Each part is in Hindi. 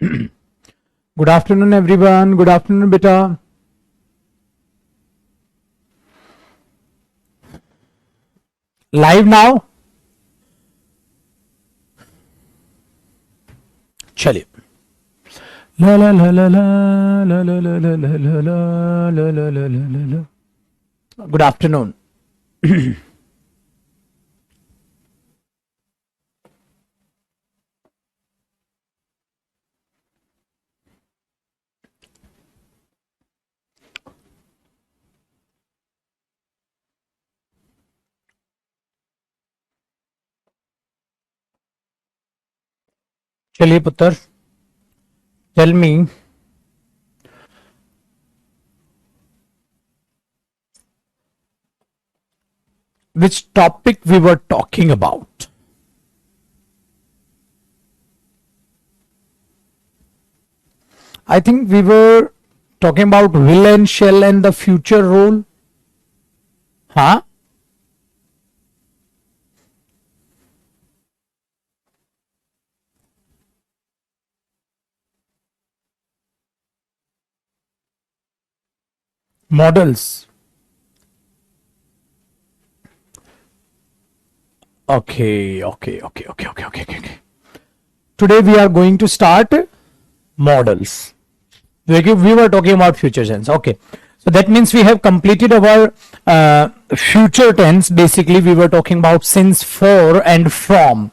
Good afternoon, everyone. Good afternoon, beta. Live now. चलिए. La la la la la la la la la la la la la la la la la. Good afternoon. चलिए पुत्र. Tell me which topic we were talking about. I think we were talking about will and shall and the future role. Huh? Models. Okay. Today we are going to start models. We were talking about future tense. Okay. So that means we have completed our future tense. Basically, we were talking about since, for, and from.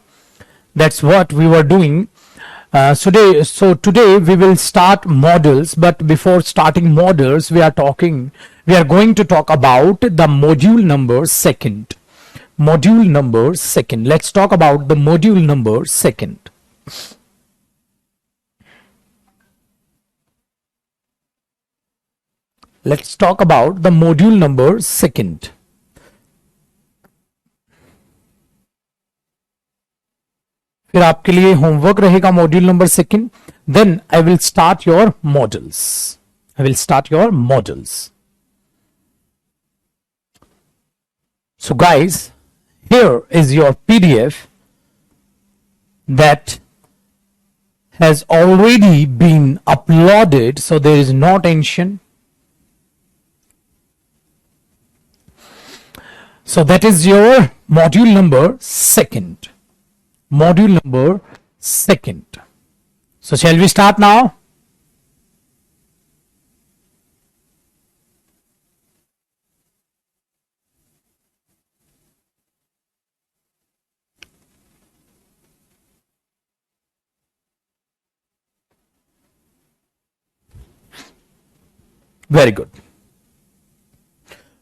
That's what we were doing. So today we will start models, but before starting models, we are going to talk about the module number second. Module number second. Let's talk about the module number second. Let's talk about the module number second. फिर आपके लिए होमवर्क रहेगा module number second. Then I will start your models. So guys, here is your PDF that has already been uploaded, so there is no tension. So that is your module number second. So shall we start now? Very good.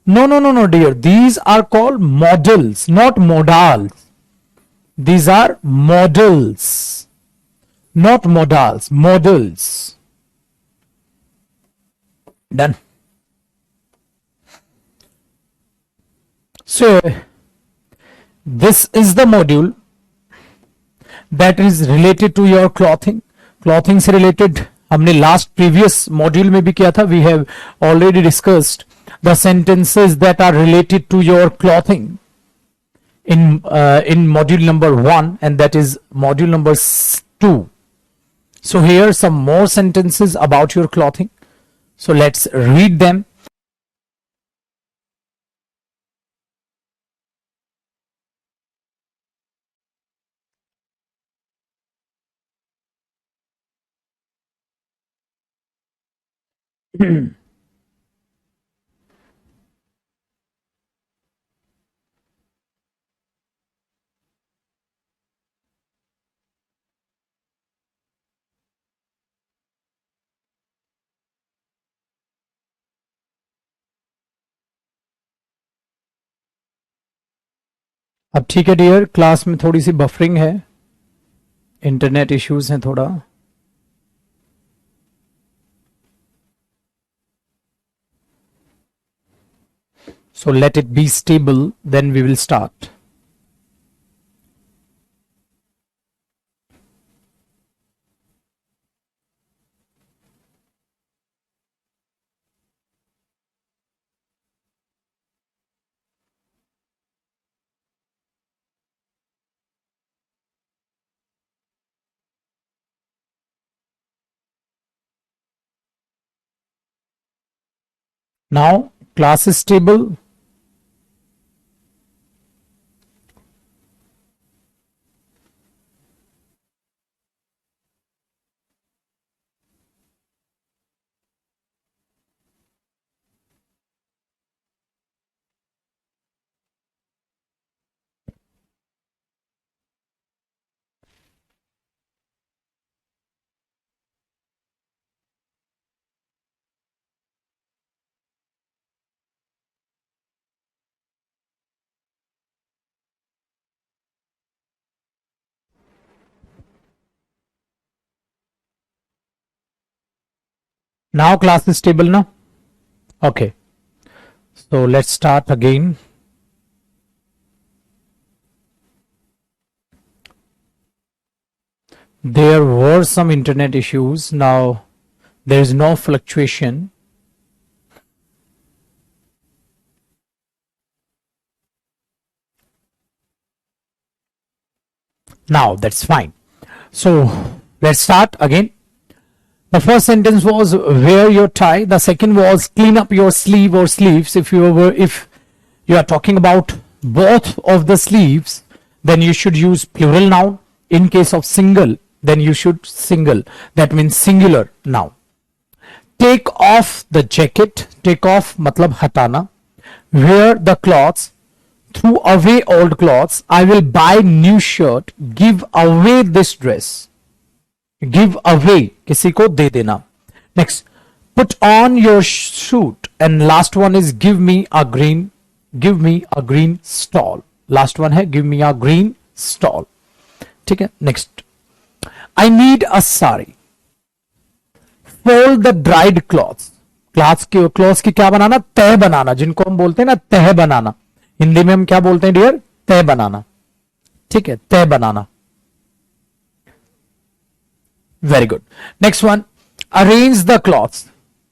No, dear. These are called models, not modals. These are models, not modals, models. Done. So, this is the module that is related to your clothing. Clothing से related हमने last previous module में भी किया था. We have already discussed the sentences that are related to your clothing in module number 1, and that is module number 2. So here some more sentences about your clothing. So let's read them. अब ठीक है डियर, क्लास में थोड़ी सी बफरिंग है, इंटरनेट इश्यूज हैं थोड़ा. So let it be stable, then we will start. Now class is stable. Now class is stable now. Okay, so let's start again. There were some internet issues. Now there is no fluctuation. Now that's fine. So let's start again. The first sentence was wear your tie. The second was clean up your sleeve or sleeves. If you are talking about both of the sleeves, then you should use plural noun. In case of single, then you should single. That means singular noun. Take off the jacket. Take off matlab hatana. Wear the clothes. Throw away old clothes. I will buy new shirt. Give away this dress. Give away, किसी को दे देना. Next, put on your suit. And last one is give me a green stall. Last one है give me a green stall. ठीक है. Next, I need a sari. Fold the dried cloths. Clothes की क्या बनाना? तह बनाना, जिनको हम बोलते हैं ना तह बनाना. हिंदी में हम क्या बोलते हैं डियर? तह बनाना. ठीक है, तह बनाना. Very good. Next one, arrange the clothes.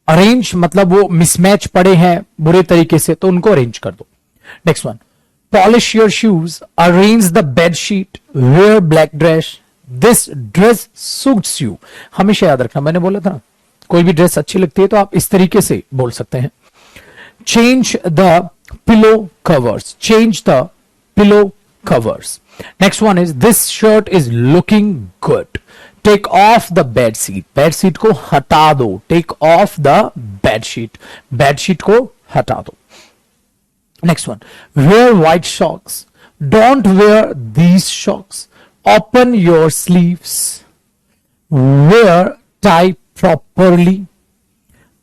Arrange मतलब वो मिसमैच पड़े हैं बुरे तरीके से, तो उनको अरेंज कर दो. Next one, polish your shoes. Arrange the bed sheet. Wear black dress. This dress suits you. हमेशा याद रखना, मैंने बोला था ना, कोई भी ड्रेस अच्छी लगती है तो आप इस तरीके से बोल सकते हैं. Change the pillow covers. Change the pillow covers. Next one is this shirt is looking good. Take off the bed sheet. Bed sheet को हटा दो. Take off the bed sheet. Bed sheet को हटा दो. Next one, wear white socks. Don't wear these socks. Open your sleeves. Wear tie properly.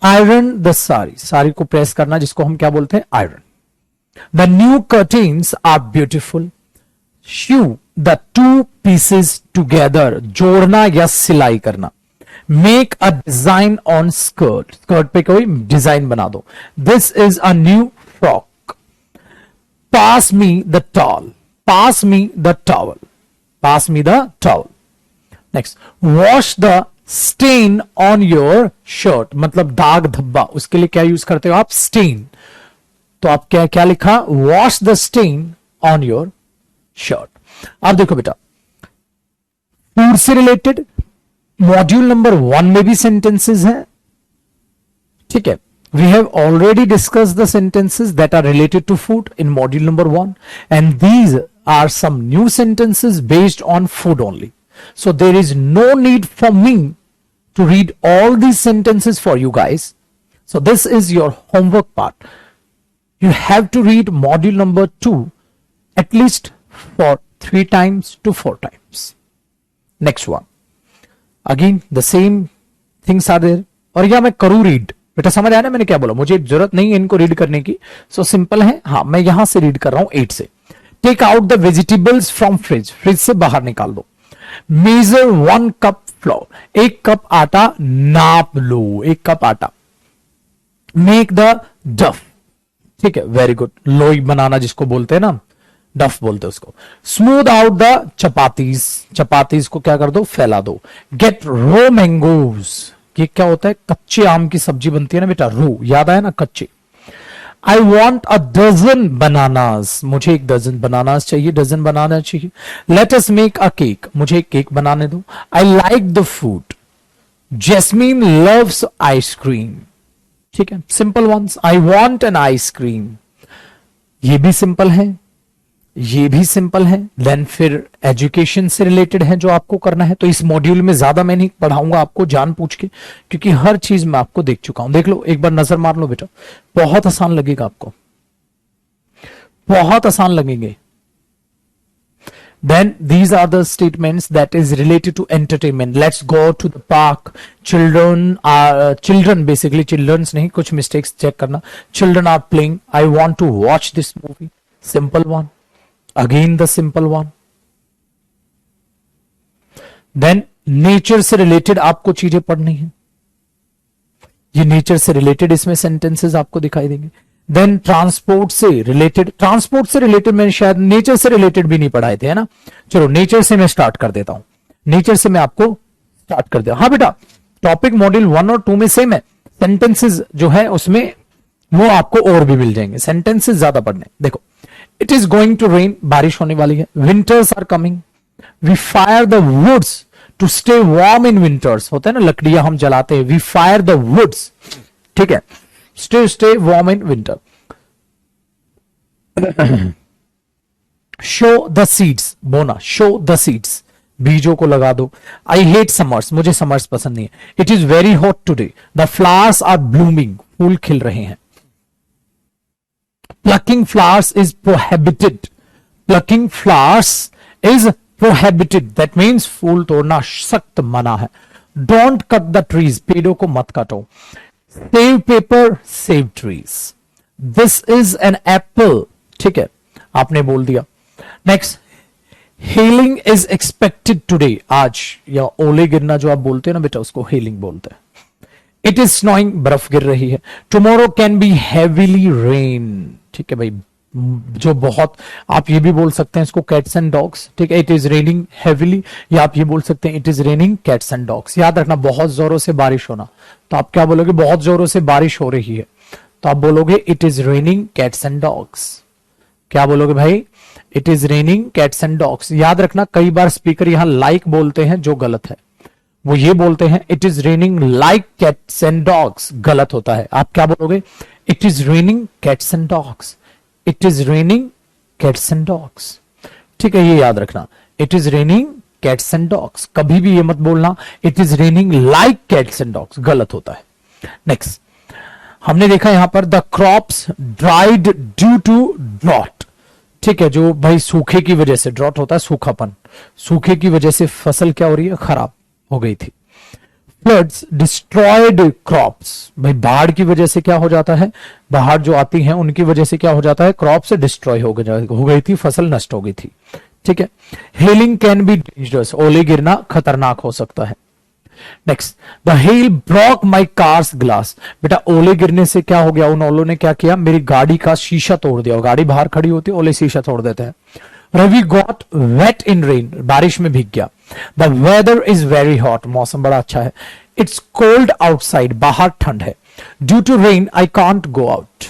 Iron the sari. Sari को प्रेस करना, जिसको हम क्या बोलते हैं? Iron. The new curtains are beautiful. Sew the two pieces together. जोड़ना या सिलाई करना. Make a design on skirt. Skirt पे कोई डिजाइन बना दो. This is a new frock. Pass me the towel. Pass me the towel. Pass me the towel. Next, wash the stain on your shirt. मतलब दाग धब्बा, उसके लिए क्या यूज करते हो आप? stain. तो आप क्या क्या लिखा? Wash the stain on your shirt. अब देखो बेटा, फूड से रिलेटेड मॉड्यूल नंबर 1 में भी सेंटेंसेस हैं. ठीक है, we have already discuss the sentences that are related to food in module number 1 and these are some new sentences based on food only. So there is no need for me to read all these sentences for you guys. So this is your homework part. You have to read module number 2 at least for 3 times to 4 times. Next one. Again, the same things are there. और या मैं करूं रीड. बेटा समझ आया ना मैंने क्या बोला? मुझे जरूरत नहीं है इनको रीड करने की. सो सिंपल है. हाँ, मैं यहां से रीड कर रहा हूं 8 से. Take out the vegetables from fridge. Fridge से बाहर निकाल दो. Major 1 cup floor. 1 कप आटा नाप लो. 1 कप आटा. मेक द डफ. ठीक है, वेरी गुड. लोई बनाना जिसको बोलते हैं ना, डफ बोलते हैं उसको. Smooth out the chapatis. Chapatis को क्या कर दो? फैला दो. Gate raw mangoes. ये क्या होता है? कच्चे आम की सब्जी बनती है ना बेटा, रो. याद आया ना? कच्चे. I want a dozen bananas. मुझे 1 डजन बनानास चाहिए. डजन बनाना चाहिए. Let us make a cake. मुझे एक केक बनाने दो. I like the food. Jasmine loves ice cream. ठीक है, simple ones, I want an ice cream, ये भी सिंपल है, ये भी सिंपल है। देन फिर एजुकेशन से रिलेटेड है जो आपको करना है, तो इस मॉड्यूल में ज्यादा मैं नहीं पढ़ाऊंगा आपको जान पूछ के, क्योंकि हर चीज मैं आपको देख चुका हूं। देख लो, एक बार नजर मार लो बेटा, बहुत आसान लगेगा आपको, बहुत आसान लगेंगे। Then these are the statements that is related to entertainment. Let's go to the park. Children basically, children's नहीं, कुछ mistakes check करना. Children are playing. I want to watch this movie. Simple one. Again the simple one. Then nature से related आपको चीजें पढ़नी है, ये नेचर से रिलेटेड इसमें सेंटेंसेस आपको दिखाई देंगे। देन ट्रांसपोर्ट से रिलेटेड मैंने शायद नेचर से रिलेटेड भी नहीं पढ़ाए थे, है ना। चलो नेचर से मैं स्टार्ट कर देता हूं, नेचर से मैं आपको स्टार्ट कर दिया। हाँ बेटा, टॉपिक मॉड्यूल 1 और 2 में सेम है, सेंटेंसेस जो है उसमें वो आपको और भी मिल जाएंगे, सेंटेंसेस ज्यादा पढ़ने। देखो, it is going to rain, बारिश होने वाली है। Winters are coming, we fire the woods to stay warm in winters, होता है ना, लकड़ियां हम जलाते हैं, वी फायर द वुड्स, ठीक है, stay warm in winter. Sow the seeds, बोना, शो द सीड्स, बीजों को लगा दो। आई हेट समर्स, मुझे समर्स पसंद नहीं है। It is very hot today, the flowers are blooming, फूल खिल रहे हैं। Plucking flowers is prohibited, plucking flowers is prohibited, that means फूल तोड़ना सख्त मना है। डोंट कट द ट्रीज, पेड़ों को मत काटो। Save paper, save trees. This is an apple, ठीक है, आपने बोल दिया। Next, hailing is expected today, आज, या ओले गिरना जो आप बोलते हैं ना बेटा, उसको हेलिंग बोलते हैं। इट इज स्नोइंग, बर्फ गिर रही है। Tomorrow can be heavily rain, ठीक है भाई, जो बहुत, आप ये भी बोल सकते हैं इसको कैट्स एंड डॉग्स, ठीक है, इट इज रेनिंग हैवीली, या आप ये बोल सकते हैं it is raining cats and dogs. याद रखना, बहुत जोरों से बारिश होना, तो आप क्या बोलोगे, बहुत जोरों से बारिश हो रही है, तो आप बोलोगे it is raining cats and dogs. क्या बोलोगे भाई, it is raining cats and dogs. याद रखना, कई बार स्पीकर यहां लाइक बोलते हैं जो गलत है, वो ये बोलते हैं it is raining like cats and dogs, गलत होता है। आप क्या बोलोगे, it is raining cats and dogs, it is raining cats and dogs, ठीक है, ये याद रखना, it is raining cats and dogs. कभी भी ये मत बोलना it is raining like cats and dogs, गलत होता है। नेक्स्ट, हमने देखा यहां पर the crops dried due to drought, ठीक है, जो भाई सूखे की वजह से, ड्रॉट होता है सूखापन, सूखे की वजह से फसल क्या हो रही है, खराब हो गई थी। फ्लड्स डिस्ट्रॉयड क्रॉप्स, भाई बाढ़ की वजह से क्या हो जाता है, बाढ़ जो आती है उनकी वजह से क्या हो जाता है, क्रॉप्स डिस्ट्रॉय हो गई थी, फसल नष्ट हो गई थी, ठीक है। हेलिंग कैन बी डेंजरस, ओले गिरना खतरनाक हो सकता है। Next, the hell Brock my cars glass, बेटा ओले गिरने से क्या हो गया, उन ओलों ने क्या किया, मेरी गाड़ी का शीशा तोड़ दिया। गाड़ी बाहर खड़ी होती है, ओले शीशा तोड़ देते हैं। Ravi got wet in rain, बारिश में भीग गया। The weather is very hot, मौसम बड़ा अच्छा है। इट्स कोल्ड आउटसाइड, बाहर ठंड है। Due to rain I can't go out.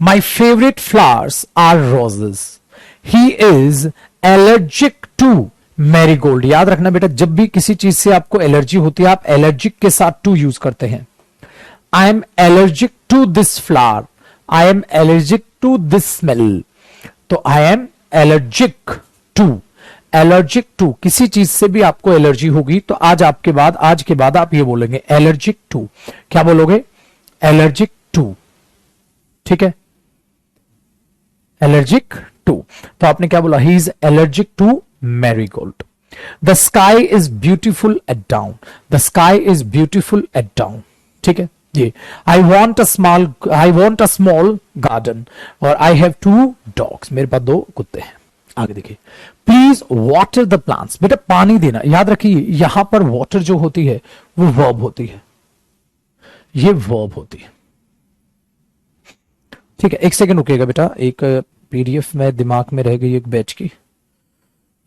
My favourite flowers are roses. He is allergic to marigold. याद रखना बेटा, जब भी किसी चीज से आपको एलर्जी होती है, आप एलर्जिक के साथ टू यूज करते हैं। I am allergic to this flower, I am allergic to this smell, तो I am allergic to, allergic to, किसी चीज से भी आपको एलर्जी होगी तो आज के बाद आप ये बोलेंगे एलर्जिक टू। क्या बोलोगे, एलर्जिक टू, ठीक है, एलर्जिक टू। तो आपने क्या बोला, he is allergic to marigold. The sky is beautiful at dawn, the sky is beautiful at dawn, ठीक है। ये I want a small garden, और आई हैव 2 डॉग्स, मेरे पास 2 कुत्ते हैं। आगे देखिए, प्लीज वाटर द प्लांट्स, बेटा पानी देना। याद रखिए, यहां पर वाटर जो होती है वो वर्ब होती है, ये वर्ब होती है, ठीक है। एक सेकंड रुकिएगा बेटा, एक पीडीएफ में दिमाग में रह गई एक बैच की,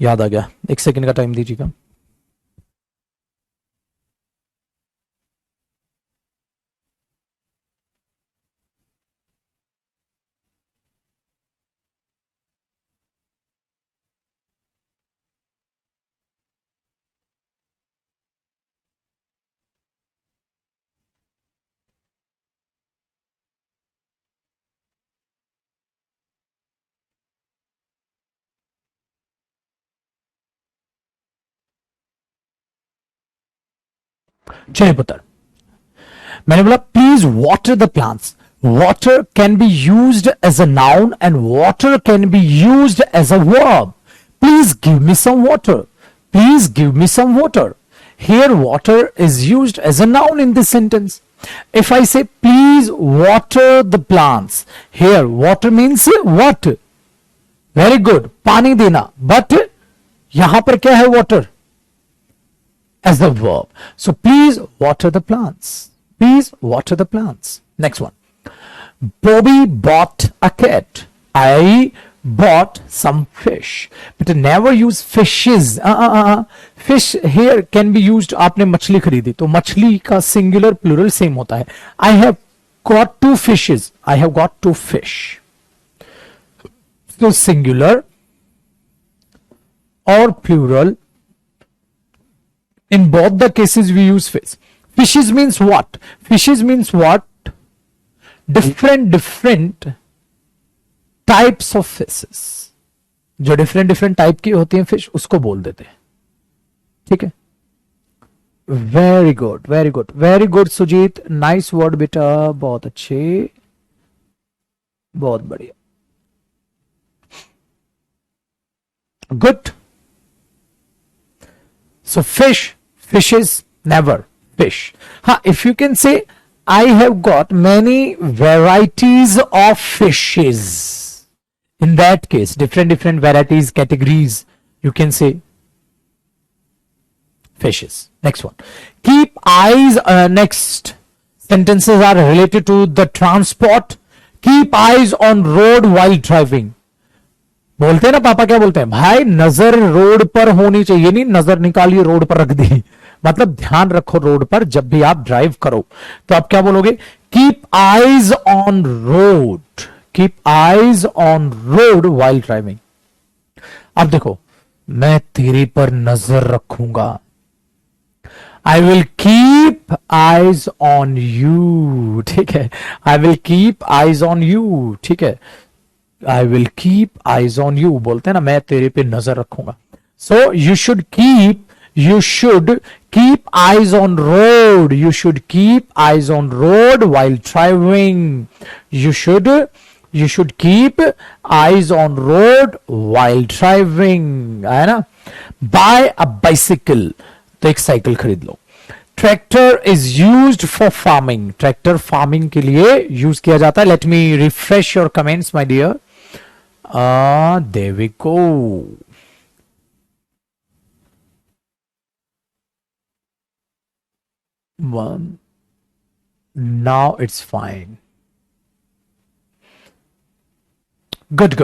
याद आ गया, एक सेकंड का टाइम दीजिएगा। चलिए पुत्र, मैंने बोला please water the plants. Water can be used as a noun and water can be used as a verb. Please give me some water. Please give me some water. Here water is used as a noun in this sentence. If I say please water the plants, here water means what? Very good, पानी देना. But यहां पर क्या है water? As the verb. So please water the plants. Please water the plants. Next one. Bobby bought a cat. I bought some fish. But never use fishes. Fish here can be used. आपने मछली खरीदी तो मछली का singular plural same होता है. I have got 2 fishes. I have got 2 fish. So singular or plural, in both the cases we use fish. Fishes means what? Fishes means what? Different types of fishes. जो डिफरेंट टाइप की होती हैं फिश, उसको बोल देते हैं. ठीक है, very good very good very good Sujeet, nice word बेटा, बहुत अच्छे, बहुत बढ़िया, good. So fishes, never fish. हाँ, if you can say I have got many varieties of fishes. In that case, different varieties, categories, you can say fishes. Next one. Keep eyes, next sentences are related to the transport. Keep eyes on road while driving. बोलते हैं ना पापा, क्या बोलते हैं भाई, नजर रोड पर होनी चाहिए, नहीं नजर निकालिए रोड पर रख दी. मतलब ध्यान रखो रोड पर जब भी आप ड्राइव करो. तो आप क्या बोलोगे? Keep eyes on road. Keep eyes on road while driving. अब देखो, मैं तेरे पर नजर रखूंगा. I will keep eyes on you. ठीक है, I will keep eyes on you. ठीक है, I will keep eyes on you बोलते हैं ना, मैं तेरे पे नजर रखूंगा. So you should keep eyes on road. You should keep eyes on road while driving. You should keep eyes on road while driving. है ना? Buy a bicycle. तो एक साइकिल खरीद लो. Tractor is used for farming. Tractor farming के लिए यूज किया जाता है. Let me refresh your comments, my dear. There we go. One. Now it's fine. Good.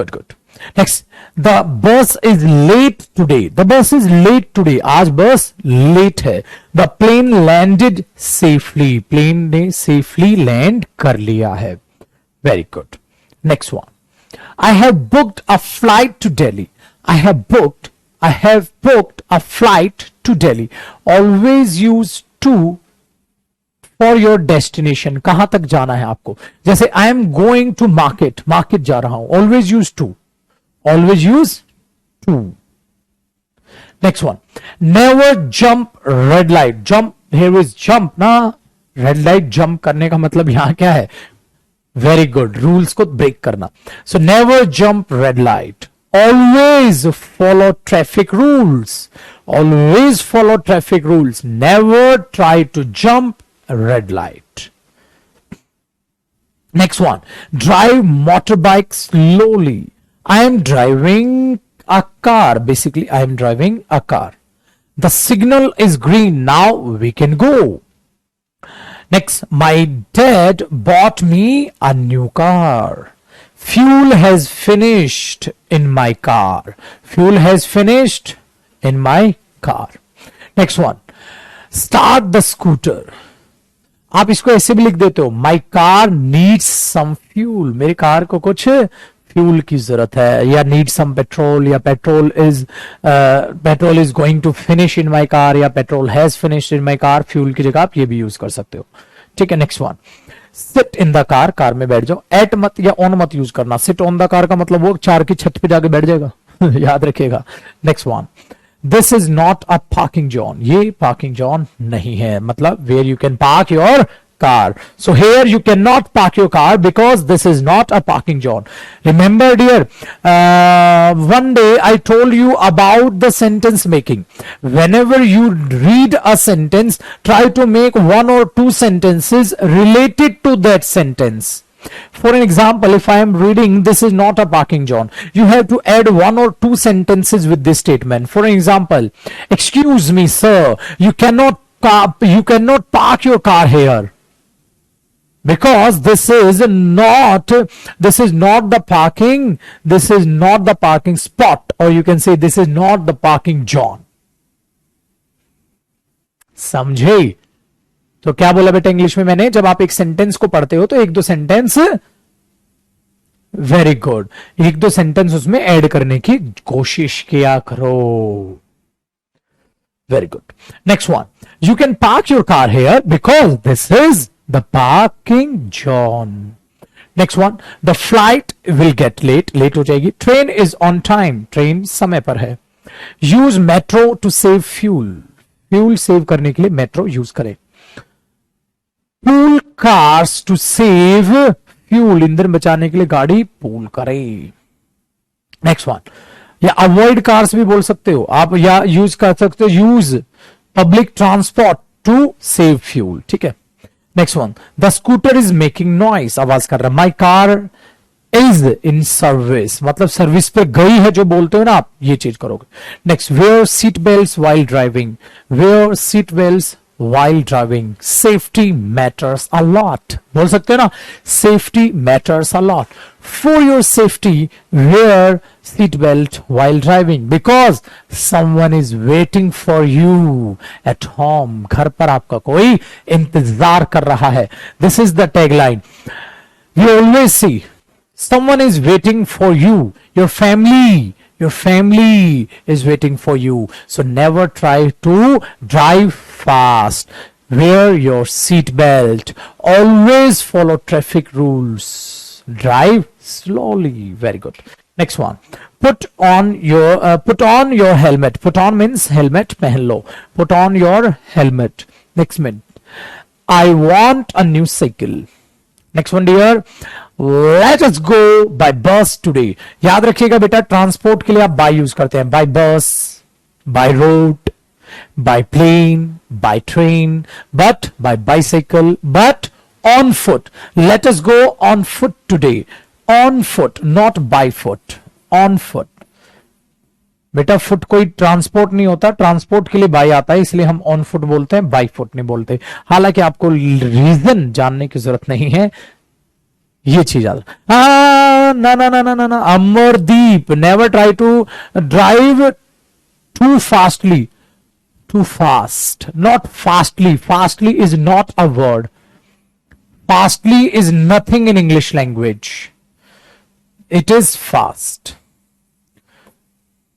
Next, the bus is late today. The bus is late today. आज बस late है. The plane landed safely. Plane ने safely land कर लिया है. Very good. Next one. I have booked a flight to Delhi. I have booked a flight to Delhi. Always use to for your destination. कहां तक जाना है आपको. जैसे I am going to market जा रहा हूं. Always use to. Next one. Never jump red light. Jump here is jump ना. रेड लाइट जंप करने का मतलब यहां क्या है? वेरी गुड, रूल्स को ब्रेक करना. So never jump red light. Always follow traffic rules. Always follow traffic rules. Never try to jump a red light. Next one. Drive motorbike slowly. I am driving a car. Basically, I am driving a car. The signal is green. Now we can go. Next, my dad bought me a new car. Fuel has finished in my car. Fuel has finished in my car. Next one. Start the scooter. आप इसको ऐसे भी लिख देते हो, my car needs some fuel. मेरी कार को कुछ फ्यूल की जरूरत है, या नीड सम पेट्रोल, या petrol is going to finish in my car, या petrol has finished in my car. Fuel की जगह आप ये भी यूज कर सकते हो. ठीक है. Next one. Sit in the car. Car में बैठ जाओ. एट मत या ऑन मत यूज करना. सिट ऑन द कार का मतलब वो 4 की छत पे जाके बैठ जाएगा. याद रखिएगा. Next one. This is not a parking zone, ये पार्किंग जोन नहीं है, मतलब where you can park your car. So here you cannot park your car because this is not a parking zone. Remember dear, one day I told you about the sentence making. Whenever you read a sentence, try to make one or two sentences related to that sentence. For an example, if I am reading this is not a parking zone, you have to add one or two sentences with this statement. For an example, excuse me sir, you cannot park your car here, because this is not the parking spot, or you can say this is not the parking zone. समझे? तो क्या बोला बेटा इंग्लिश में मैंने, जब आप एक सेंटेंस को पढ़ते हो तो एक दो सेंटेंस, वेरी गुड, एक दो सेंटेंस उसमें ऐड करने की कोशिश किया करो. Very good. Next one, you can park your car here because this is the parking zone. Next one, the flight will get late, late हो जाएगी. Train is on time, train समय पर है. Use metro to save fuel, fuel save करने के लिए metro use करें. Pool cars to save fuel, ईंधन बचाने के लिए गाड़ी पूल करें. Next one, या avoid cars भी बोल सकते हो आप, या use कर सकते हो use public transport to save fuel. ठीक है. Next one, the scooter is making noise, आवाज कर रहा है. My car is in service, मतलब सर्विस पे गई है जो बोलते हो ना आप, ये चीज करोगे. Next, wear seat belts while driving, wear seat belts while driving, safety matters a lot, बोल सकते हो ना, safety matters a lot. For your safety, wear seat belt while driving because someone is waiting for you at home. घर पर आपका कोई इंतजार कर रहा है. This is the tagline. We always see someone is waiting for you. Your family is waiting for you. So never try to drive fast. Wear your seat belt. Always follow traffic rules. Drive slowly. Very good. Next one. Put on your helmet. Put on means helmet पहन लो. Put on your helmet. Next minute. I want a new cycle. Next one dear. Let us go by bus today. याद रखिएगा बेटा, ट्रांसपोर्ट के लिए आप by यूज करते हैं. By bus, by road, by plane, by train, but by bicycle, but on foot. Let us go on foot today. On foot, not by foot. On foot. बेटा फुट कोई ट्रांसपोर्ट नहीं होता, ट्रांसपोर्ट के लिए बाई आता है, इसलिए हम ऑन फुट बोलते हैं, बाई फुट नहीं बोलते. हालांकि आपको रीजन जानने की जरूरत नहीं है, ये चीज ना ना ना ना ना. Amardeep, never try to drive too fastly. Too fast, not fastly. Fastly is not a word. Fastly is nothing in English language. It is fast.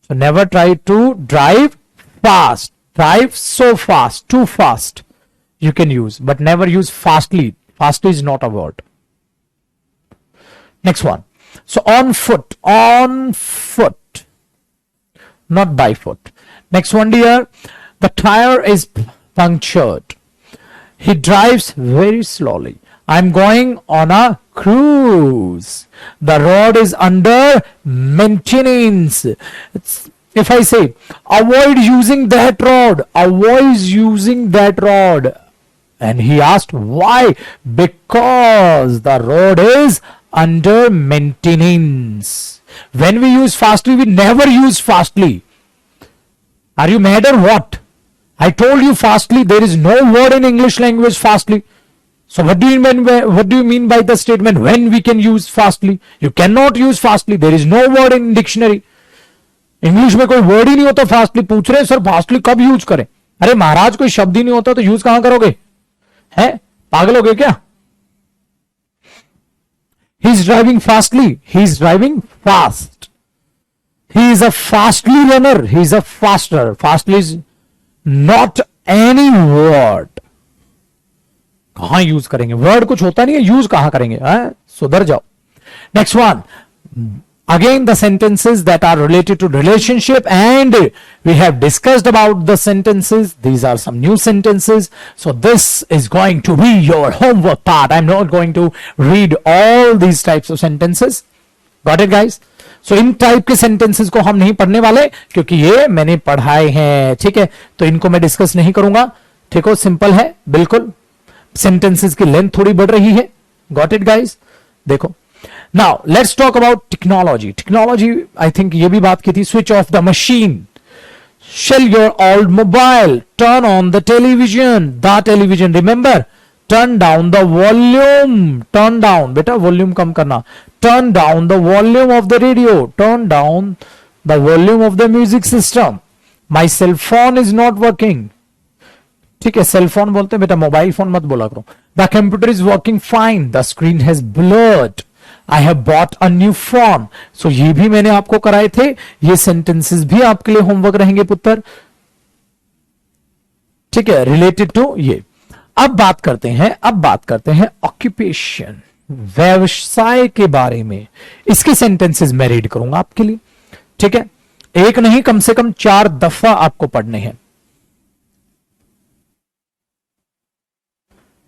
So never try to drive fast. Drive so fast, too fast. You can use, but never use fastly. Fastly is not a word. Next one. So on foot, not by foot. Next one dear. The tire is punctured. He drives very slowly. I'm going on a cruise. The road is under maintenance. If I say, avoid using that road, avoid using that road. And he asked, why? Because the road is under maintenance. When we use fastly, we never use fastly. Are you mad or what? I told you fastly. There is no word in English language fastly. So what do you mean by the statement when we can use fastly? You cannot use fastly. There is no word in dictionary. English में कोई वर्ड ही नहीं होता फास्टली. पूछ रहे सर फास्टली कब यूज करें? अरे महाराज कोई शब्द ही नहीं होता तो यूज कहां करोगे? है पागल हो गए क्या? He is driving fastly. He is driving fast. He is a fastly runner. He is a faster. Fastly is not any word. कहां यूज करेंगे? वर्ड कुछ होता नहीं है, यूज कहां करेंगे? सुधर जाओ. Next one. Again, the sentences that are related to relationship, and we have discussed about the sentences. These are some new sentences. So this is going to be your homework part. I'm not going to read all these types of sentences. Got it, guys? So in type के सेंटेंसेस को हम नहीं पढ़ने वाले, क्योंकि ये मैंने पढ़ाए हैं, ठीक है? तो इनको मैं डिस्कस नहीं करूंगा, ठीक हो? सिंपल है बिल्कुल. सेंटेंसेस की लेंथ थोड़ी बढ़ रही है. Got it, guys? देखो, now let's talk about technology. Technology, I think ये भी बात की थी. Switch off the machine, shell your old mobile, turn on the television, remember, turn down the volume, turn down, बेटा वॉल्यूम कम करना, turn down the volume of the radio, turn down the volume of the music system, my cell phone is not working. ठीक है, सेल फोन बोलते हैं बेटा, मोबाइल फोन मत बोला करो. The computer is working fine, the screen has blurred, I have bought a new phone. So ये भी मैंने आपको कराए थे. ये सेंटेंसेस भी आपके लिए होमवर्क रहेंगे पुत्र, ठीक है, रिलेटेड टू ये. अब बात करते हैं ऑक्यूपेशन, व्यवसाय के बारे में. इसके सेंटेंसेस मैं रीड करूंगा आपके लिए, ठीक है? एक नहीं, कम से कम 4 दफा आपको पढ़ने हैं.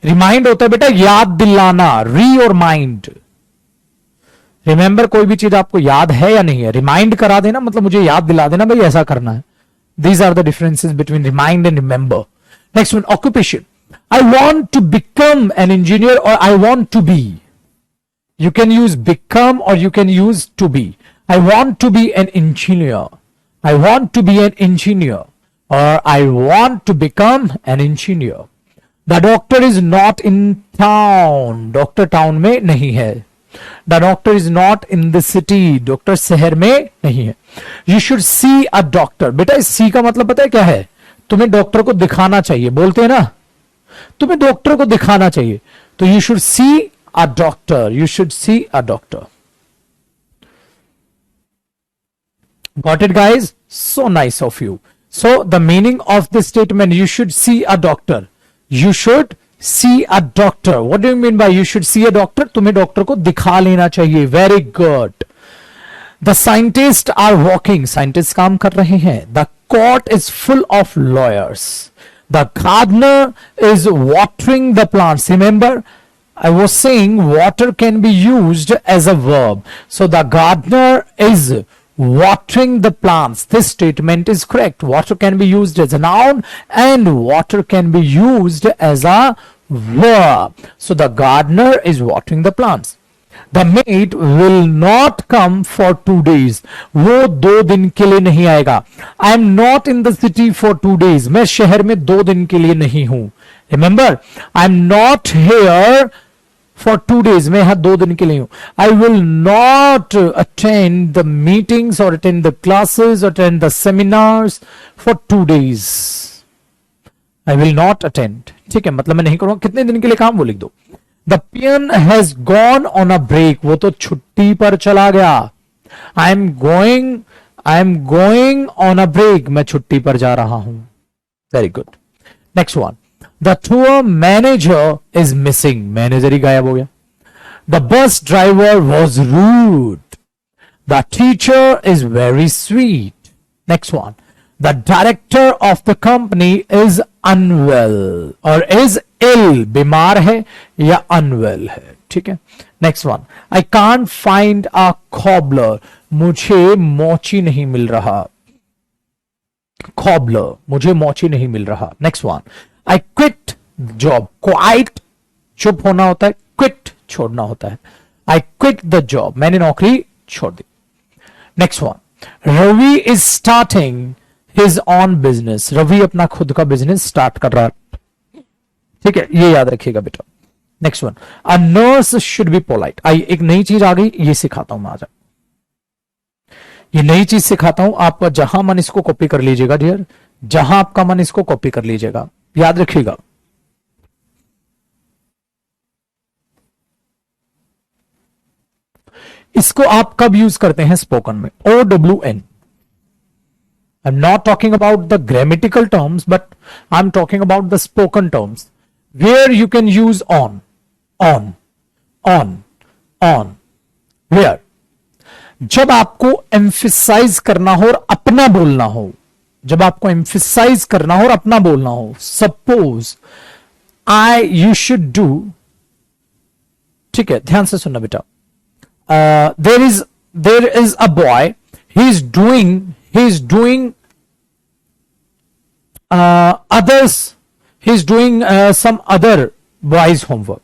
रिमाइंड होता है बेटा, याद दिलाना, री और माइंड. रिमेंबर, कोई भी चीज आपको याद है या नहीं है, रिमाइंड करा देना मतलब मुझे याद दिला देना भाई ऐसा करना है. These are the differences between remind and remember. Next one, occupation. I want to become an engineer और I want to be. You can use become और you can use to be. I want to be an engineer, I want to be an engineer और I want to become an engineer. The doctor is not in town, doctor town में नहीं है. The doctor is not in the city, doctor शहर में नहीं है. You should see a doctor. बेटा इस सी का मतलब पता है क्या है? तुम्हें डॉक्टर को दिखाना चाहिए, बोलते हैं ना, तुम्हें डॉक्टर को दिखाना चाहिए. तो you should see a doctor, you should see a doctor. Got it guys? So nice of you. So the meaning of this statement, you should see a doctor, you should see a doctor. What do you mean by you should see a doctor? तुम्हें डॉक्टर को दिखा लेना चाहिए. Very good. The scientists are walking. Scientists काम कर रहे हैं. The court is full of lawyers. The gardener is watering the plants. Remember, I was saying water can be used as a verb. So the gardener is watering the plants. This statement is correct. Water can be used as a noun and water can be used as a verb. So the gardener is watering the plants. The maid will not come for 2 days. वो 2 दिन के लिए नहीं आएगा. I am not in the city for 2 days. मैं शहर में 2 दिन के लिए नहीं हूं. Remember, I am not here for 2 days. मैं यहां 2 दिन के लिए हूं. I will not attend the meetings or attend the classes or attend the seminars for 2 days. I will not attend. ठीक है, मतलब मैं नहीं करूंगा. कितने दिन के लिए काम, वो लिख दो. The peon has gone on a break. वो तो छुट्टी पर चला गया. I am going on a break. मैं छुट्टी पर जा रहा हूं. Very good. Next one. The tour manager is missing. Manager ही गायब हो गया. The bus driver was rude. The teacher is very sweet. Next one. The director of the company is unwell or is ill. बीमार है या unwell है. ठीक है. Next one. I can't find a cobbler. मुझे मोची नहीं मिल रहा. Cobbler. मुझे मोची नहीं मिल रहा. Next one. I quit job. Quite चुप होना होता है, quit छोड़ना होता है. I quit the job. मैंने नौकरी छोड़ दी. Next one. Ravi is starting his own business. Ravi अपना खुद का बिजनेस स्टार्ट कर रहा है. ठीक है, ये याद रखिएगा बेटा. Next one. A nurse should be polite. आई एक नई चीज आ गई, ये सिखाता हूं मैं आज. ये नई चीज सिखाता हूं, आप जहां मन इसको कॉपी कर लीजिएगा डियर, जहां आपका मन इसको कॉपी कर लीजिएगा, याद रखिएगा. इसको आप कब यूज करते हैं स्पोकन में? OWN. I'm not talking about the grammatical terms, but I'm talking about the spoken terms where you can use on. Where? जब आपको एम्फिसाइज करना हो और अपना बोलना हो, जब आपको एम्फिसाइज करना हो और अपना बोलना हो, सपोज यू शुड डू, ठीक है, ध्यान से सुनना बेटा, there is a boy, he is doing others, he is doing some other boys homework,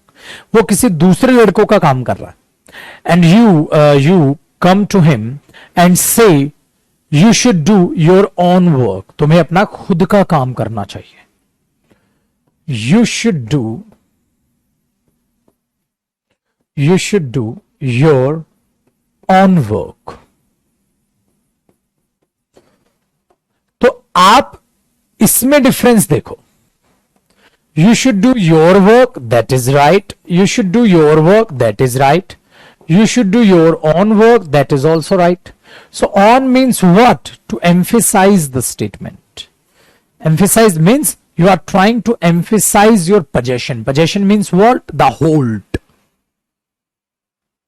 वो किसी दूसरे लड़कों का काम कर रहा है, and you come to him and say you should do your own work, तुम्हें अपना खुद का काम करना चाहिए, you should do your own work। तो आप इसमें डिफरेंस देखो, you should do your work, that is right, you should do your work, that is right, you should do your own work, that is also right. So on means what? To emphasise the statement. Emphasise means you are trying to emphasize your possession. Possession means what? The hold.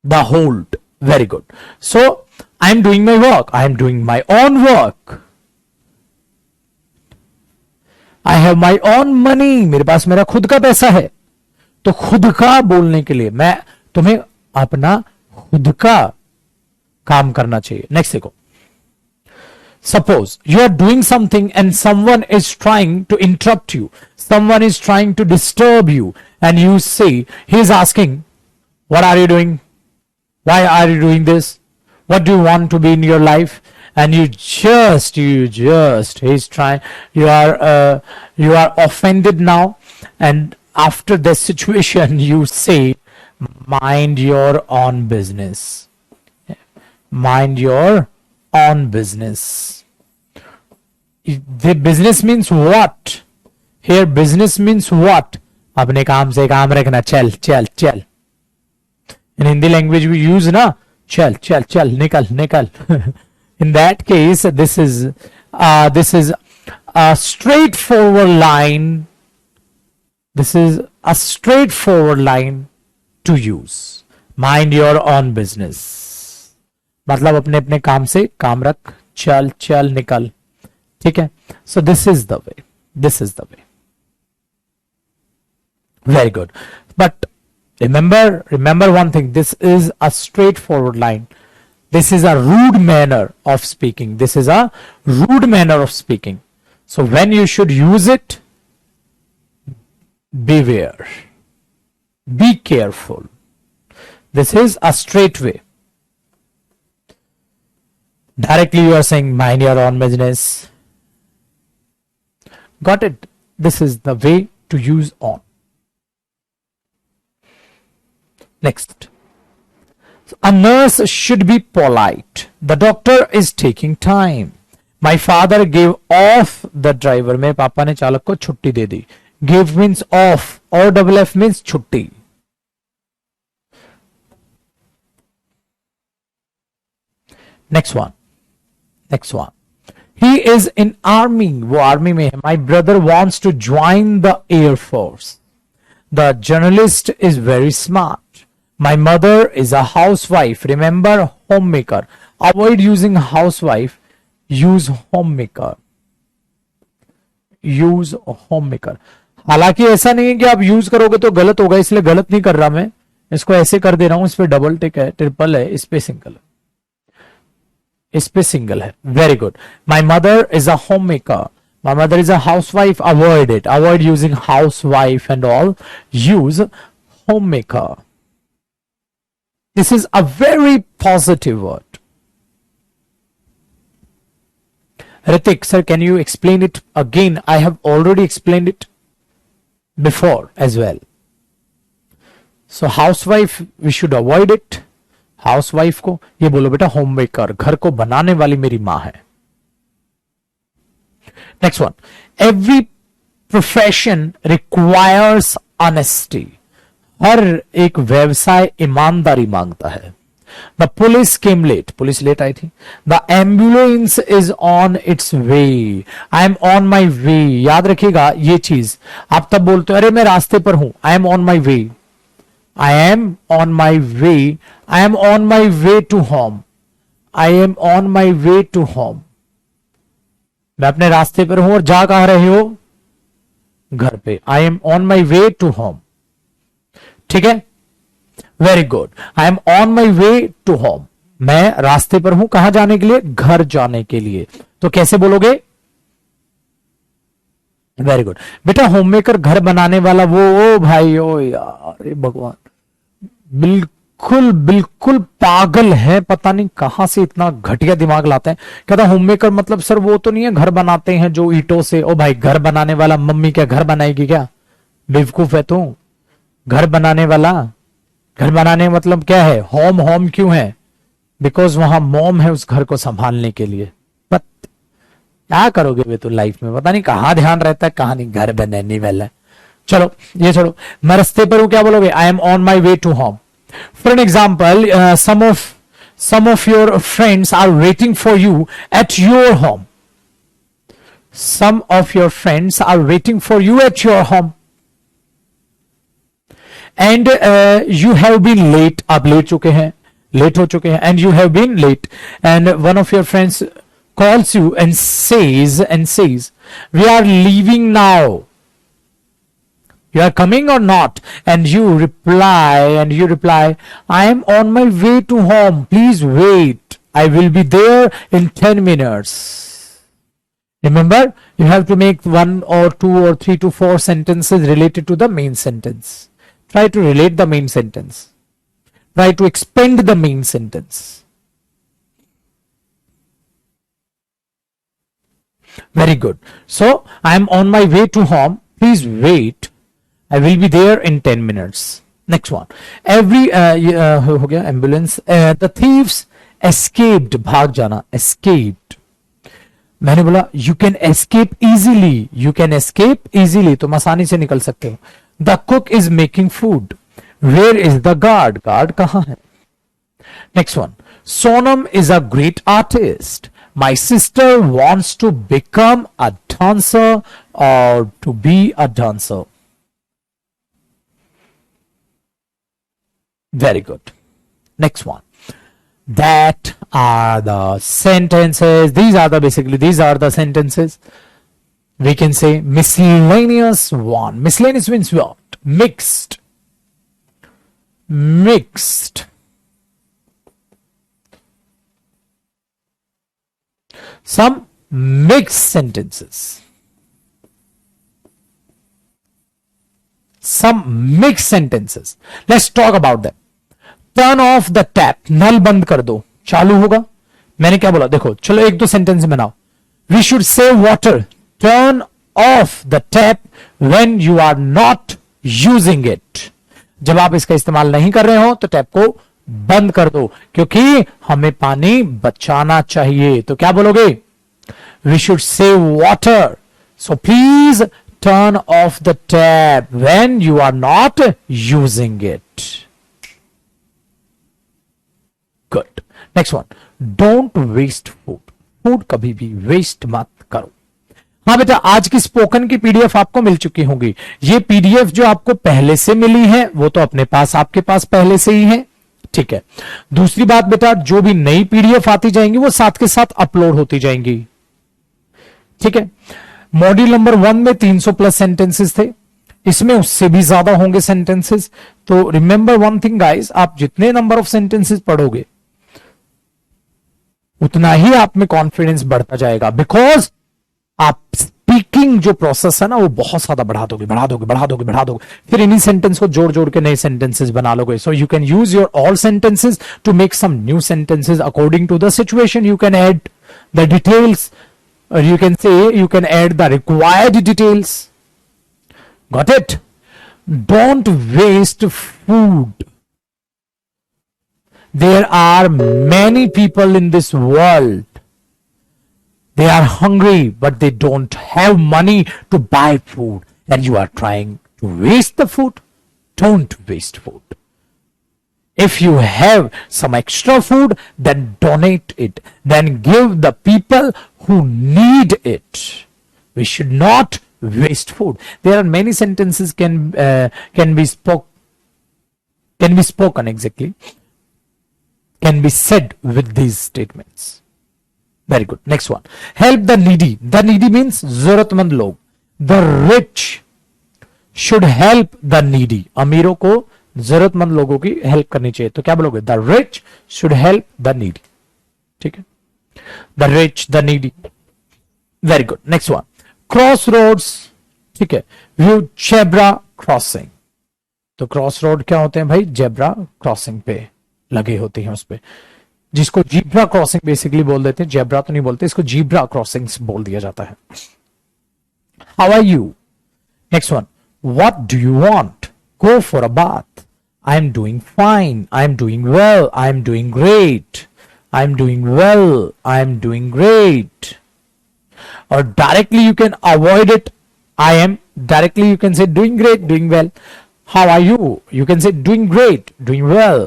The hold. Very good. So I am doing my work. I am doing my own work. I have my own money. मेरे पास मेरा खुद का पैसा है। तो खुद का बोलने के लिए मैं तुम्हें अपना खुद का काम करना चाहिए। नेक्स्ट देखो, suppose you are doing something and someone is trying to interrupt you, someone is trying to disturb you, and you say, he is asking, what are you doing, why are you doing this, what do you want to be in your life, and you just he's trying, you are offended now, and after this situation you say, mind your own business, mind your on business. The business means what? Here business means what? अपने काम से काम रखना, चल चल चल। In Hindi language we use ना, चल चल चल, निकल निकल। In that case this is a straightforward line. This is a straightforward line to use. Mind your own business. मतलब अपने अपने काम से काम रख, चल चल निकल, ठीक है। So this is the way, this is the way. Very good, but remember one thing, this is a straightforward line, this is a rude manner of speaking, this is a rude manner of speaking. So when you should use it, beware, be careful. This is a straight way. Directly you are saying mind your own business. Got it? This is the way to use on. Next, a nurse should be polite. The doctor is taking time. My father gave off the driver. मेरे पापा ने चालक को छुट्टी दे दी। Give means off, or double F means छुट्टी। Next one. He is in army, वो आर्मी में है। My brother wants to join the air force. The journalist is very smart. My mother is a housewife. Remember, homemaker. Avoid using housewife. Use homemaker. Use homemaker. हालांकि ऐसा नहीं है कि आप यूज करोगे तो गलत होगा, इसलिए गलत नहीं कर रहा मैं, इसको ऐसे कर दे रहा हूं। इस पे डबल टिक है, ट्रिपल है, इस पे सिंगल है, इस पे सिंगल है। Very good. My mother is a home maker, my mother is a house wife. Avoid it, avoid using house wife and all, use home maker. This is a very positive word. Ritik, sir, can you explain it again? I have already explained it before as well. So housewife, we should avoid it. Housewife को ये बोलो बेटा होम मेकर, घर को बनाने वाली मेरी मां है। Next one, every profession requires honesty. हर एक व्यवसाय ईमानदारी मांगता है। The police came late, police late आई थी। The ambulance is on its way, I am on my way. याद रखिएगा ये चीज, आप तब बोलते हो अरे मैं रास्ते पर हूं, I am on my way, I am on my way. I am on my way to home. I am on my way to home, मैं अपने रास्ते पर हूं, और जा कहां रहे हो, घर पे। I am on my way to home, ठीक है, very good. I am on my way to home, मैं रास्ते पर हूं, कहां जाने के लिए, घर जाने के लिए। तो कैसे बोलोगे, वेरी गुड बेटा। होममेकर घर बनाने वाला वो, ओ भाई, ओ यार, भगवान, बिल्कुल बिल्कुल पागल है, पता नहीं कहां से इतना घटिया दिमाग लाते हैं। कहता होममेकर मतलब सर वो तो नहीं है घर बनाते हैं जो ईंटों से। ओ भाई, घर बनाने वाला मम्मी क्या घर बनाएगी क्या, बेवकूफ है तू। घर बनाने वाला, घर बनाने मतलब क्या है, होम, होम क्यों है, बिकॉज वहां मॉम है उस घर को संभालने के लिए। बट क्या करोगे वे तो लाइफ में, पता नहीं कहां ध्यान रहता है, कहां नहीं, घर बनाने वाला। चलो ये छोड़ो, मैं रास्ते पर हूं, क्या बोलोगे, I am on my way to home. For an example, some of your friends are waiting for you at your home. Some of your friends are waiting for you at your home, and you have been late. आप लेट चुके हैं, लेट हो चुके हैं, and you have been late. And one of your friends calls you and says, "We are leaving now. You are coming or not?" And you reply, I am on my way to home, please wait, I will be there in 10 minutes. Remember, you have to make 1 or 2 or 3 to 4 sentences related to the main sentence. Try to relate the main sentence, try to expand the main sentence. Very good. So I am on my way to home, please wait, I will be there in 10 minutes. Next one. हो गया ambulance. The thieves escaped, भाग जाना, escaped. मैंने बोला you can escape easily, you can escape easily, तुम आसानी से निकल सकते हो। The cook is making food. Where is the guard? Guard कहां है? Next one. Sonam is a great artist. My sister wants to become a dancer or to be a dancer. Very good. Next one. That are the sentences. These are the sentences. We can say miscellaneous one. Miscellaneous means what? Mixed. Mixed. Some mixed sentences. Some mixed sentences. Let's talk about them. Turn off the tap. नल बंद कर दो, चालू होगा। मैंने क्या बोला, देखो चलो एक दो सेंटेंस बनाओ। We should save water. Turn off the tap when you are not using it. जब आप इसका इस्तेमाल नहीं कर रहे हो तो टैप को बंद कर दो, क्योंकि हमें पानी बचाना चाहिए। तो क्या बोलोगे, We should save water. So please turn off the tap when you are not using it. Good. Next one. Don't waste food. Food कभी भी waste मत करो। हाँ बेटा, आज की स्पोकन की पीडीएफ आपको मिल चुकी होंगी। ये पीडीएफ जो आपको पहले से मिली है वो तो अपने पास, आपके पास पहले से ही है, ठीक है। दूसरी बात बेटा, जो भी नई पीडीएफ आती जाएंगी वो साथ के साथ अपलोड होती जाएंगी, ठीक है। मॉड्यूल नंबर 1 में 300 प्लस सेंटेंसेस थे, इसमें उससे भी ज्यादा होंगे सेंटेंसेस। तो रिमेंबर वन थिंग गाइस, आप जितने नंबर ऑफ सेंटेंसेस पढ़ोगे उतना ही आप में कॉन्फिडेंस बढ़ता जाएगा, बिकॉज आप स्पीकिंग जो प्रोसेस है ना वो बहुत ज्यादा बढ़ा दोगे, फिर इन्हीं सेंटेंस को जोड़ जोड़ के नए सेंटेंसेस बना लोगे। So you can use your all sentences to make some new sentences according to the situation. You can add the details, or you can say you can add the required details. Got it? Don't waste food. There are many people in this world. They are hungry, but they don't have money to buy food. And you are trying to waste the food. Don't waste food. If you have some extra food, then donate it. Then give the people who need it. We should not waste food. There are many sentences can be spoken exactly. can be said with these statements. Very good. Next one. Help the needy. The needy means जरूरतमंद लोग. The rich should help the needy. अमीरों को जरूरतमंद लोगों की हेल्प करनी चाहिए. तो क्या बोलोगे? The rich should help the needy. ठीक है. The rich, the needy. Very good. Next one. Crossroads. ठीक है. View zebra crossing. तो क्रॉस रोड क्या होते हैं भाई? जेब्रा क्रॉसिंग पे लगे होते हैं उस पे, जिसको जीब्रा क्रॉसिंग बेसिकली बोल देते हैं. जेब्रा तो नहीं बोलते, इसको जीब्रा क्रॉसिंग्स बोल दिया जाता है. How are you? Next one. What do you want? Go for a bath. I am doing fine. I am doing well. I am doing great. I am doing well. I am doing great. और directly you can avoid it. I am. Directly you can say doing great, doing well. How are you? You can say doing great, doing well.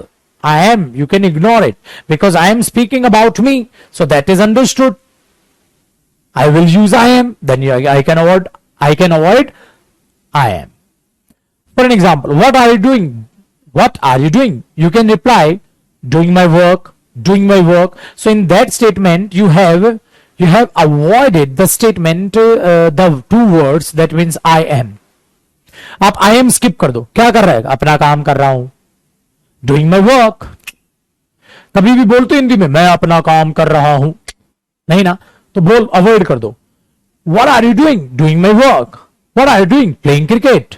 I am. You can ignore it because I am speaking about me. So that is understood. I will use I am. Then I can avoid. I can avoid I am. For an example, what are you doing? What are you doing? You can reply, doing my work, doing my work. So in that statement, you have avoided the statement, the two words that means I am. आप आई एम स्किप कर दो. क्या कर रहा है? अपना काम कर रहा हूं. Doing my work. कभी भी बोलते हिंदी में मैं अपना काम कर रहा हूं, नहीं ना, तो बोल अवॉइड कर दो. What are you doing? Doing my work. What are you doing? Playing cricket.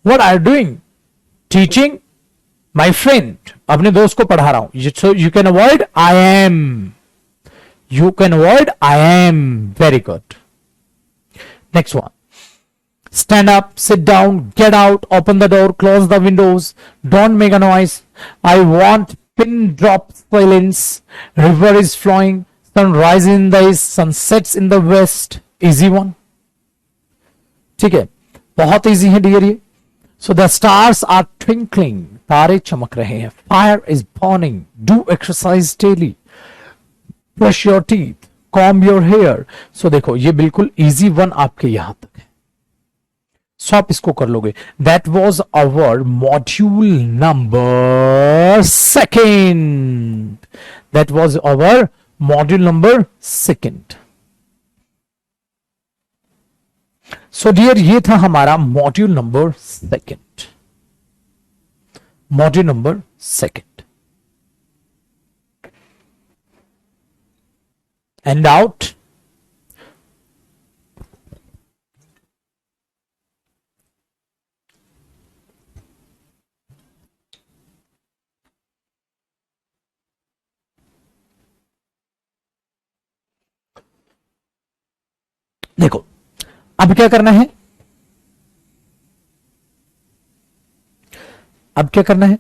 What are you doing? Teaching my friend. अपने दोस्त को पढ़ा रहा हूं. So you can avoid I am. You can avoid I am. Very good. Next one. Stand up, sit down, get out, open the door, close the windows, don't make a noise. I want pin drop silence. River is flowing, sun rises in the east, sun sets in the west. Easy one. ठीक है, बहुत easy है डियर ये. So the stars are twinkling. तारे चमक रहे हैं. Fire is burning. Do exercise daily. Brush your teeth. Comb your hair. So देखो ये बिल्कुल easy one आपके यहां तक है. सो आप इसको कर लोगे. That was our module number second. That was our module number second. So dear ये था हमारा module number second. Module number second. And out. देखो अब क्या करना है? अब क्या करना है?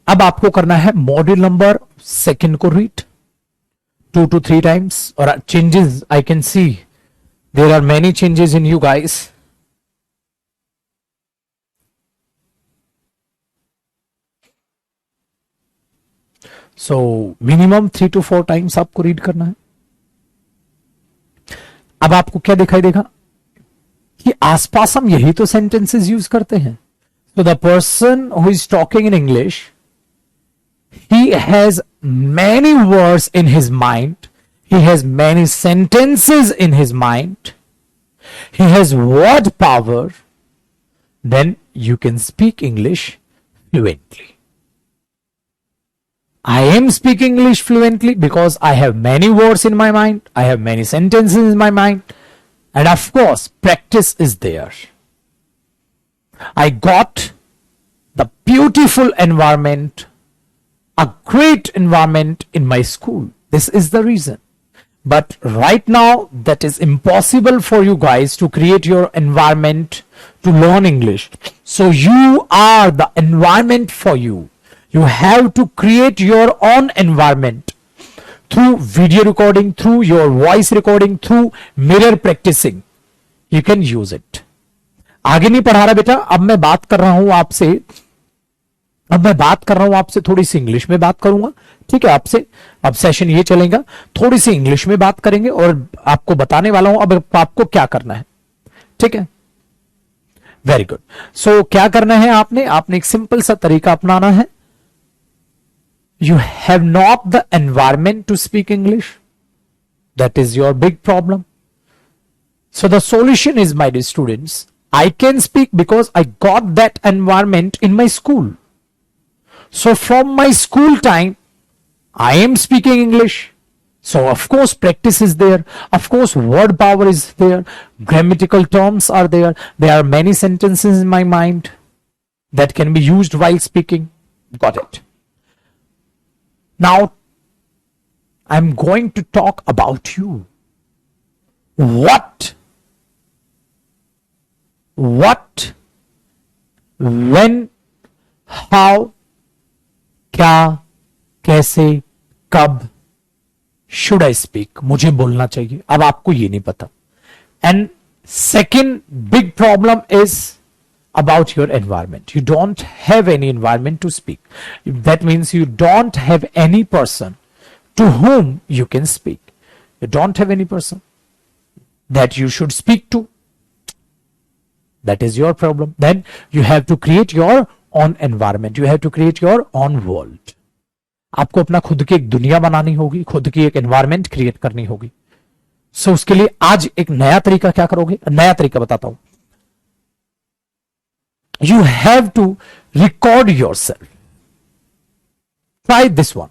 अब आपको करना है मॉड्यूल नंबर सेकेंड को रीड 2 to 3 times. और changes I can see there are many changes in you guys. So minimum 3 to 4 times आपको रीड करना है. अब आपको क्या दिखाई देगा कि आसपास हम यही तो सेंटेंसेस यूज करते हैं. So the person who is talking in English, he has many words in his mind. He has many sentences in his mind. He has word power. Then you can speak English fluently. I am speaking English fluently because I have many words in my mind. I have many sentences in my mind. And of course, practice is there. I got the beautiful environment, a great environment in my school. This is the reason. But right now, that is impossible for you guys to create your environment to learn English. So you are the environment for you. You have to create your own environment through video recording, through your voice recording, through mirror practicing. You can use it. आगे नहीं पढ़ा रहा बेटा. अब मैं बात कर रहा हूं आपसे थोड़ी सी इंग्लिश में बात करूंगा. ठीक है आपसे. अब सेशन ये चलेगा, थोड़ी सी इंग्लिश में बात करेंगे और आपको बताने वाला हूं अब आपको क्या करना है. ठीक है, वेरी गुड. सो क्या करना है आपने एक सिंपल सा तरीका अपनाना है. you have not the environment to speak English. That is your big problem. So the solution is, my dear students, I can speak because I got that environment in my school. So from my school time, I am speaking English. So of course practice is there. Of course word power is there. Grammatical terms are there. There are many sentences in my mind that can be used while speaking. Got it. Now I'm going to talk about you. What, when, how, क्या, कैसे, कब should I speak? मुझे बोलना चाहिए. अब आपको ये नहीं पता. And second big problem is about your environment. You don't have any environment to speak. That means you don't have any person to whom you can speak. You don't have any person that you should speak to. That is your problem. Then you have to create your own environment. You have to create your own world. आपको अपना खुद की एक दुनिया बनानी होगी, खुद की एक एनवायरमेंट क्रिएट करनी होगी. सो उसके लिए आज एक नया तरीका क्या करोगे? नया तरीका बताता हूं. You have to record yourself. Try this one.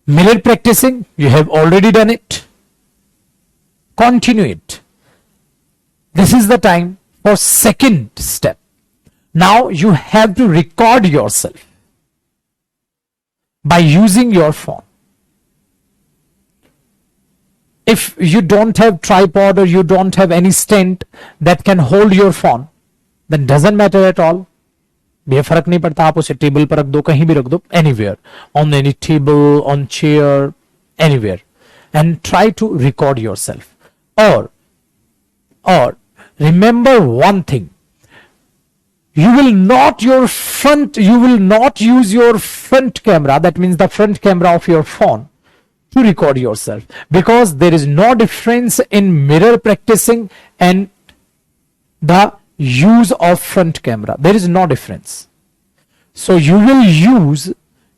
Mirror practicing, you have already done it. Continue it. This is the time for second step. Now you have to record yourself by using your phone. If you don't have tripod or you don't have any stand that can hold your phone, then doesn't matter at all. ये फर्क नहीं पड़ता, आप उसे टेबल पर रख दो, कहीं भी रख दो, anywhere, on any table, on chair, anywhere, and try to record yourself. Or remember one thing, you will not use your front camera, that means the front camera of your phone, to record yourself, because there is no difference in mirror practicing and the use of front camera. There is no difference. So you will use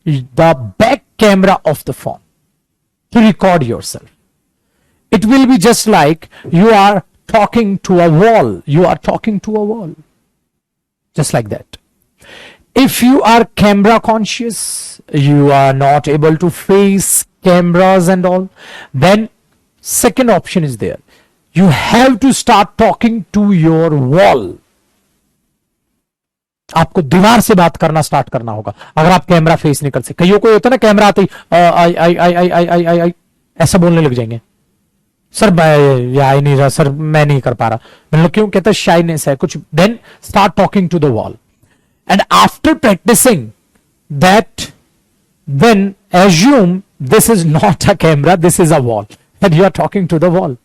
the back camera of the phone to record yourself. It will be just like you are talking to a wall. You are talking to a wall. Just like that. If you are camera conscious, you are not able to face cameras and all, then second option is there. You have to start talking to your wall. आपको दीवार से बात करना स्टार्ट करना होगा अगर आप कैमरा फेस नहीं कर सकते. कईयों को होता है ना, कैमरा आते ही आई आई आई आई आई आई आई ऐसा बोलने लग जाएंगे. सर मैं आ ही नहीं रहा, सर मैं नहीं कर पा रहा. मतलब क्यों? कहते शाइनेस है कुछ. Then start talking to the wall, and after practising that, then assume this is not a camera, this is a wall, and you are talking to the wall.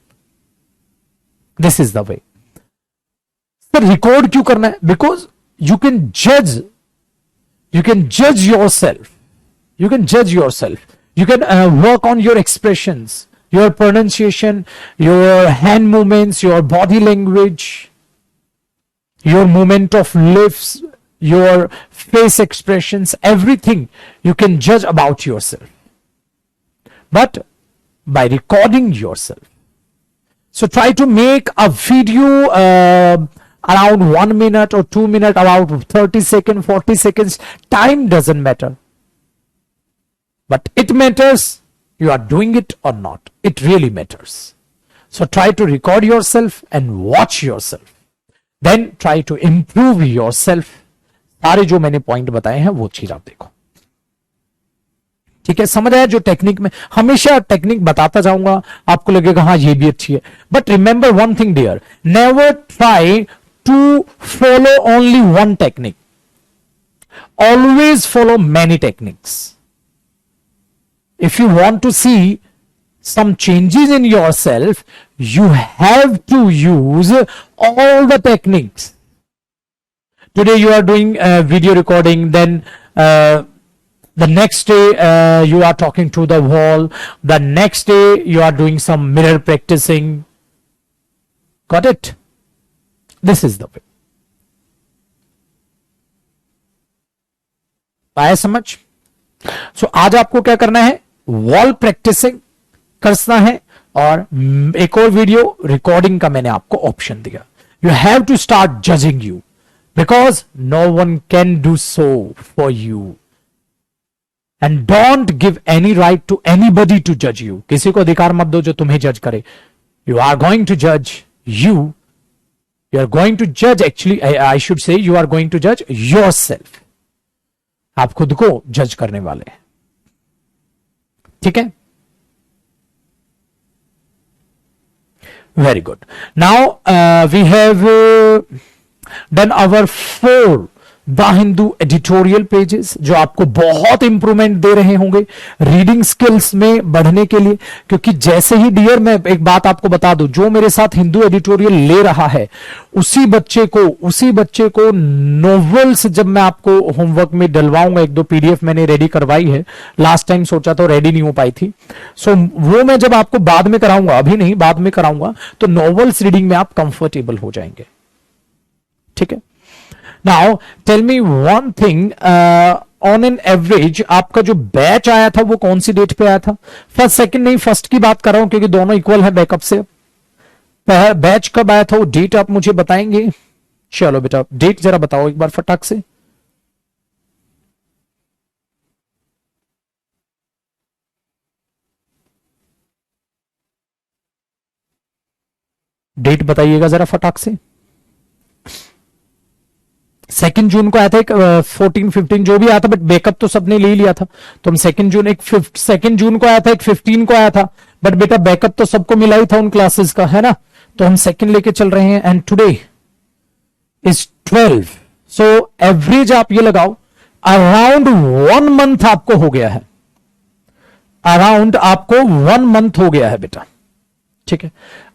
This is the way. Sir, record क्यों करना है? Because you can judge yourself. You can judge yourself. You can work on your expressions, your pronunciation, your hand movements, your body language, your movement of lips, your face expressions, everything you can judge about yourself, but by recording yourself. So try to make a video around 1 minute or 2 minutes, about 30 seconds, 40 seconds. Time doesn't matter, but it matters you are doing it or not. It really matters. So try to record yourself and watch yourself, then try to improve yourself. सारे जो मैंने पॉइंट बताए हैं वो चीज आप देखो. ठीक है, समझ आया? जो टेक्निक में हमेशा टेक्निक बताता जाऊंगा, आपको लगेगा हाँ ये भी अच्छी है, but remember one thing dear, never try to follow only one technique. Always follow many techniques. If you want to see some changes in yourself, you have to use all the techniques. Today you are doing video recording, then the next day you are talking to the wall, the next day you are doing some mirror practicing. Got it? This is the way. आया समझ? सो आज आपको क्या करना है, वॉल प्रैक्टिसिंग करना है, और एक और वीडियो रिकॉर्डिंग का मैंने आपको ऑप्शन दिया. You have to start judging you, because no one can do so for you. And don't give any right to anybody to जज यू. किसी को अधिकार मत दो जो तुम्हें जज करे. यू आर गोइंग टू जज you. You are going to judge, actually, I should say, you are going to judge yourself. आप खुद को जज करने वाले हैं. ठीक है, very good. Now we have done our 4 the Hindu editorial pages, जो आपको बहुत इंप्रूवमेंट दे रहे होंगे रीडिंग स्किल्स में बढ़ने के लिए. क्योंकि जैसे ही डियर, मैं एक बात आपको बता दूं, जो मेरे साथ हिंदू एडिटोरियल ले रहा है उसी बच्चे को नॉवेल्स जब मैं आपको होमवर्क में डलवाऊंगा, 1-2 पीडीएफ मैंने रेडी करवाई है. लास्ट टाइम सोचा तो रेडी नहीं हो पाई थी. सो वो मैं जब आपको बाद में कराऊंगा, अभी नहीं बाद में कराऊंगा, तो नॉवेल्स रीडिंग में आप कंफर्टेबल हो जाएंगे. ठीक है. Now tell me one thing, on an average आपका जो बैच आया था वो कौन सी डेट पे आया था? फर्स्ट सेकंड नहीं, फर्स्ट की बात कर रहा हूं क्योंकि दोनों इक्वल है बैकअप से. बैच कब आया था वो डेट आप मुझे बताएंगे? चलो बेटा डेट जरा बताओ एक बार फटाक से. डेट बताइएगा जरा फटाक से. 2 जून को आया था एक, 14-15 जो भी आया था, बट बैकअप तो सबने ले लिया था. तो हम 2 जून, एक 2 जून को आया था, एक 15 को आया था, बट बेटा बैकअप तो सबको मिला ही था उन क्लासेस का, है ना. तो हम 2 लेके चल रहे हैं. And today is 12. So average आप ये लगाओ, अराउंड 1 मंथ आपको हो गया है. अराउंड आपको 1 मंथ हो गया है बेटा. ठीक है.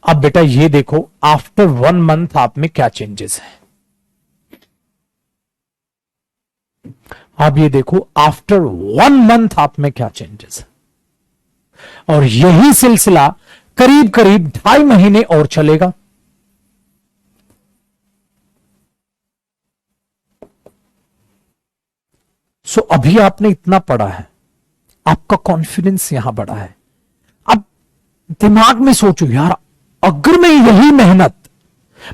अब बेटा ये देखो, आफ्टर 1 मंथ आप में क्या चेंजेस है. आप ये देखो, आफ्टर 1 मंथ आप में क्या चेंजेस है. और यही सिलसिला करीब करीब 2.5 महीने और चलेगा. सो अभी आपने इतना पढ़ा है, आपका कॉन्फिडेंस यहां बढ़ा है. अब दिमाग में सोचो यार, अगर मैं यही मेहनत,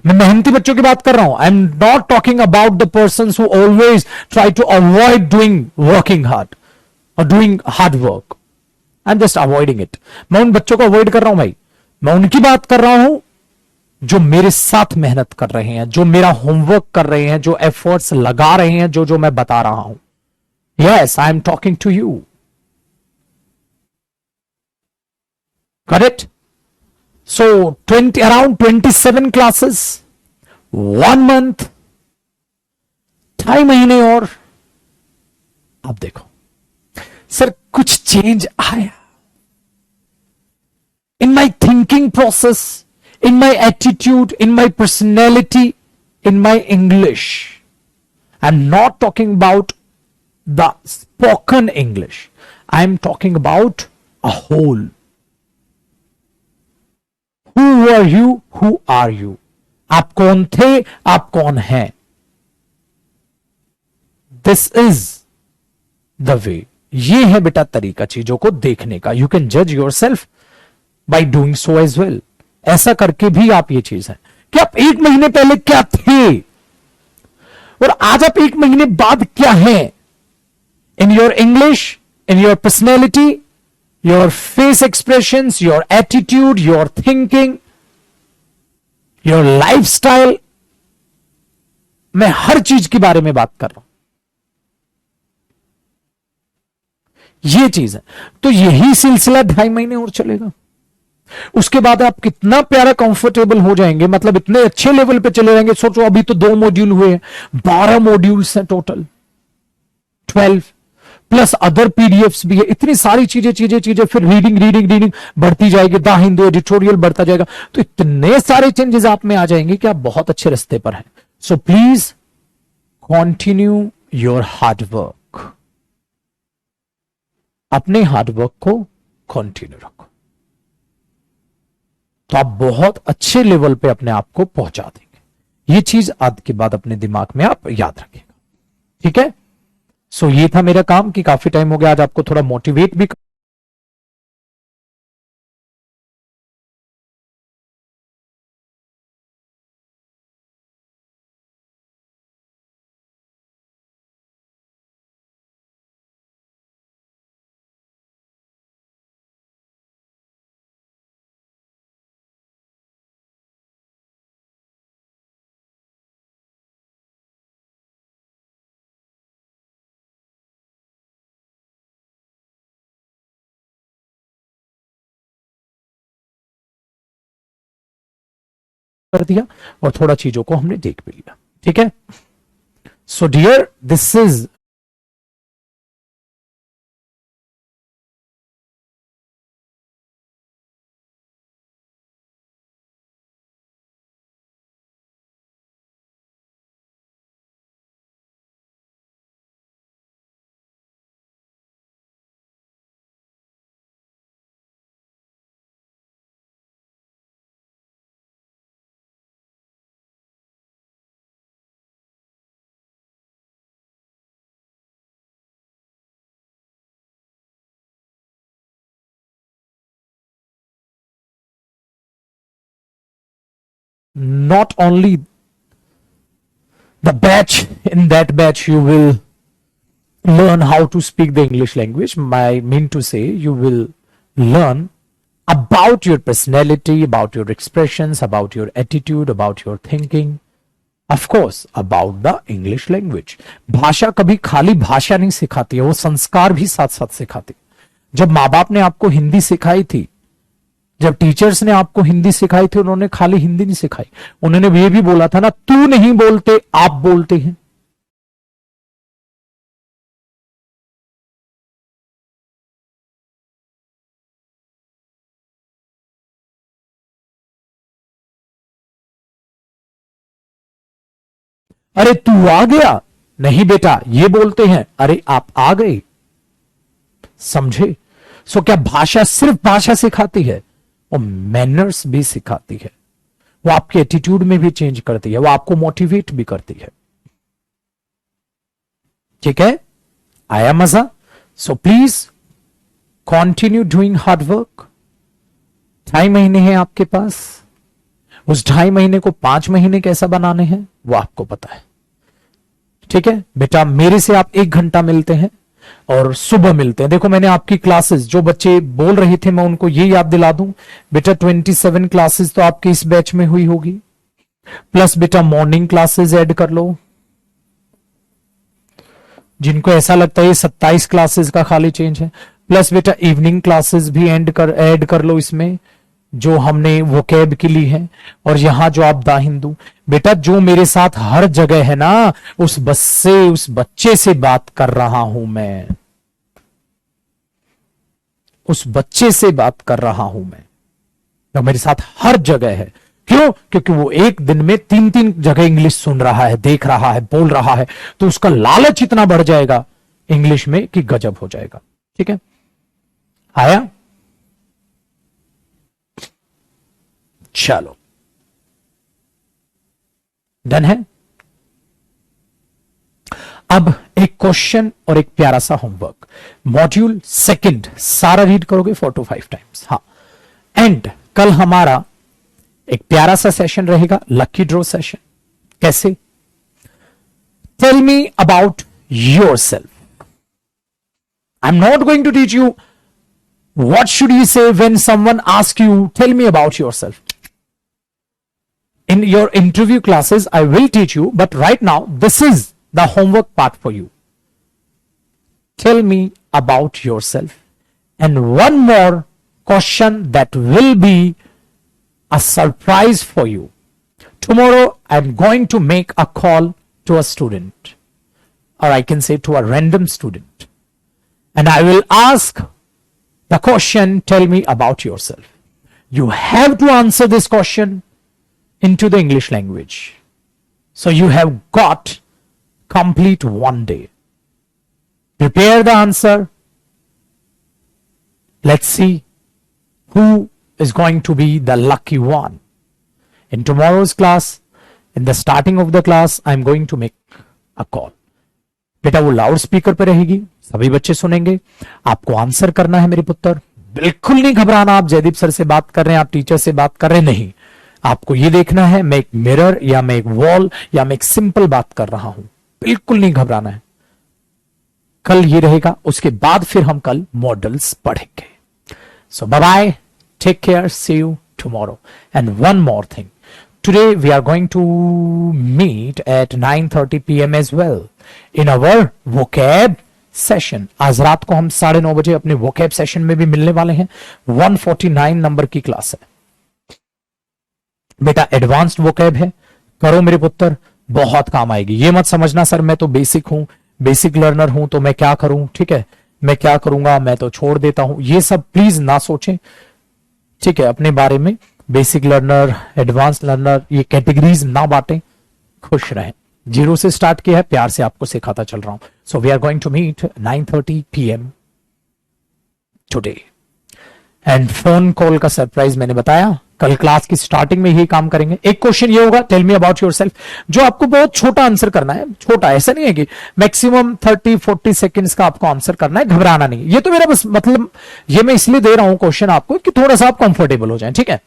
मैं मेहनती बच्चों की बात कर रहा हूं. I am not talking about the person who always try to avoid doing working hard और doing hard work. I am just avoiding it. मैं उन बच्चों को अवॉइड कर रहा हूं भाई. मैं उनकी बात कर रहा हूं जो मेरे साथ मेहनत कर रहे हैं, जो मेरा होमवर्क कर रहे हैं, जो एफर्ट्स लगा रहे हैं, जो मैं बता रहा हूं. Yes, I am talking to you. Correct. So around 27 classes, 1 month, 2.5 महीने और. अब देखो सर कुछ चेंज आया in my thinking process, in my attitude, in my personality, in my English. I'm not talking about the spoken English. I'm talking about a whole. Who were you? Who are you? आप कौन थे, आप कौन हैं. This is the way. ये है बेटा तरीका चीजों को देखने का. यू कैन जज yourself by doing so as well. ऐसा करके भी आप ये चीज है कि आप 1 महीने पहले क्या थे और आज आप 1 महीने बाद क्या हैं. In your English, in your personality, your face expressions, your attitude, your thinking, your lifestyle. मैं हर चीज के बारे में बात कर रहा हूं. ये चीज है. तो यही सिलसिला 2.5 महीने और चलेगा. उसके बाद आप कितना प्यारा कंफर्टेबल हो जाएंगे, मतलब इतने अच्छे लेवल पे चले जाएंगे. सोचो अभी तो 2 मॉड्यूल हुए हैं, 12 मॉड्यूल्स हैं टोटल, 12 प्लस अदर पीडीएफ्स भी है. इतनी सारी चीजें फिर रीडिंग बढ़ती जाएगी. द हिंदू एडिटोरियल बढ़ता जाएगा. तो इतने सारे चेंजेस आप में आ जाएंगे कि आप बहुत अच्छे रास्ते पर हैं. So please continue your hard work. अपने हार्ड वर्क को कंटिन्यू रखो, तो आप बहुत अच्छे लेवल पे अपने आप को पहुंचा देंगे. ये चीज आज के बाद अपने दिमाग में आप याद रखिएगा. ठीक है. सो ये था मेरा काम कि काफी टाइम हो गया, आज आपको थोड़ा मोटिवेट भी कर दिया और थोड़ा चीजों को हमने देख भी लिया। ठीक है, so dear this is not only the batch, in that batch you will learn how to speak the English language. I mean to say, you will learn about your personality, about your expressions, about your attitude, about your thinking, of course about the English language. भाषा कभी खाली भाषा नहीं सिखाती है, वो संस्कार भी साथ साथ सिखाती है। जब माँ बाप ने आपको हिंदी सिखाई थी, जब टीचर्स ने आपको हिंदी सिखाई थी, उन्होंने खाली हिंदी नहीं सिखाई, उन्होंने ये भी बोला था ना, तू नहीं बोलते आप बोलते हैं। अरे तू आ गया, नहीं बेटा ये बोलते हैं, अरे आप आ गए। समझे? सो क्या भाषा सिर्फ भाषा सिखाती है, वो मैनर्स भी सिखाती है, वो आपके एटीट्यूड में भी चेंज करती है, वो आपको मोटिवेट भी करती है। ठीक है, आया मजा? So please continue doing hard work. 2.5 महीने हैं आपके पास, उस 2.5 महीने को 5 महीने कैसा बनाने हैं वो आपको पता है। ठीक है बेटा, मेरे से आप 1 घंटा मिलते हैं और सुबह मिलते हैं। देखो मैंने आपकी क्लासेस, जो बच्चे बोल रहे थे मैं उनको ये याद दिला दूं, बेटा 27 क्लासेस तो आपके इस बैच में हुई होगी, प्लस बेटा मॉर्निंग क्लासेस ऐड कर लो। जिनको ऐसा लगता है ये 27 क्लासेस का खाली चेंज है, प्लस बेटा इवनिंग क्लासेस भी ऐड कर लो इसमें, जो हमने वो कैब की ली है। और यहां जो आप दा हिंदू, बेटा जो मेरे साथ हर जगह है ना, उस बच्चे से बात कर रहा हूं मैं, उस बच्चे से बात कर रहा हूं मैं, जो मेरे साथ हर जगह है। क्यों? क्योंकि वो एक दिन में 3 जगह इंग्लिश सुन रहा है, देख रहा है, बोल रहा है, तो उसका लालच इतना बढ़ जाएगा इंग्लिश में कि गजब हो जाएगा। ठीक है, आया? चलो डन है। अब एक क्वेश्चन और एक प्यारा सा होमवर्क। मॉड्यूल 2 सारा रीड करोगे 4 to 5 टाइम्स। हाँ, एंड कल हमारा एक प्यारा सा सेशन रहेगा, लकी ड्रॉ सेशन। कैसे? Tell me about yourself. I am not going to teach you what should you say when someone asks you, tell me about yourself. In your interview classes I will teach you, but right now this is the homework part for you. Tell me about yourself. And one more question that will be a surprise for you. Tomorrow I'm going to make a call to a student, or I can say to a random student, and I will ask the question, tell me about yourself. You have to answer this question into the English language. So you have got complete 1 day. Prepare the answer. Let's see who is going to be the lucky one. In tomorrow's class, in the starting of the class, I'm going to make a call. बेटा वो लाउड स्पीकर पे रहेगी, सभी बच्चे सुनेंगे, आपको आंसर करना है मेरे पुत्र। बिल्कुल नहीं घबराना, आप जयदीप सर से बात कर रहे हैं, आप टीचर से बात कर रहे हैं, नहीं, आपको ये देखना है मैं एक मिरर या मैं एक वॉल या मैं एक सिंपल बात कर रहा हूं, बिल्कुल नहीं घबराना है। कल ये रहेगा, उसके बाद फिर हम कल मॉडल्स पढ़ेंगे। So bye bye, take care, see you tomorrow. And one more thing, today we are going to meet at 9:30 p.m. as well in our vocab session. आज रात को हम 9:30 बजे अपने vocab session में भी मिलने वाले हैं। 149 नंबर की क्लास है बेटा, एडवांस्ड vocab है, करो मेरे पुत्र, बहुत काम आएगी। ये मत समझना सर मैं तो बेसिक हूं, बेसिक लर्नर हूं, तो मैं क्या करूं, ठीक है, मैं क्या करूंगा, मैं तो छोड़ देता हूं, ये सब प्लीज ना सोचें, ठीक है। अपने बारे में बेसिक लर्नर, एडवांस लर्नर, ये कैटेगरीज ना बांटें, खुश रहें। 0 से स्टार्ट किया है, प्यार से आपको सिखाता चल रहा हूं। So we are going to meet 9:30 p.m. Today. And phone call का सरप्राइज मैंने बताया, कल क्लास की स्टार्टिंग में ही काम करेंगे। एक क्वेश्चन ये होगा, टेल मी अबाउट योरसेल्फ, जो आपको बहुत छोटा आंसर करना है, छोटा ऐसा नहीं है कि मैक्सिमम 30-40 सेकंड्स का आपको आंसर करना है, घबराना नहीं। ये तो मेरा बस मतलब, ये मैं इसलिए दे रहा हूं क्वेश्चन आपको कि थोड़ा सा आप कंफर्टेबल हो जाए, ठीक है।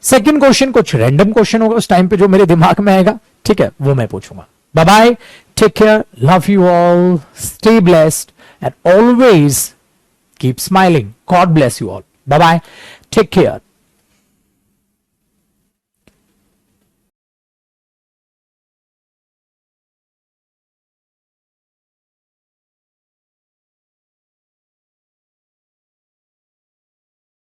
सेकंड क्वेश्चन कुछ रैंडम क्वेश्चन होगा उस टाइम पे जो मेरे दिमाग में आएगा, ठीक है, वो मैं पूछूंगा। Bye bye, take care, love you all, stay blessed and always keep smiling. God bless you all. Bye bye, take care.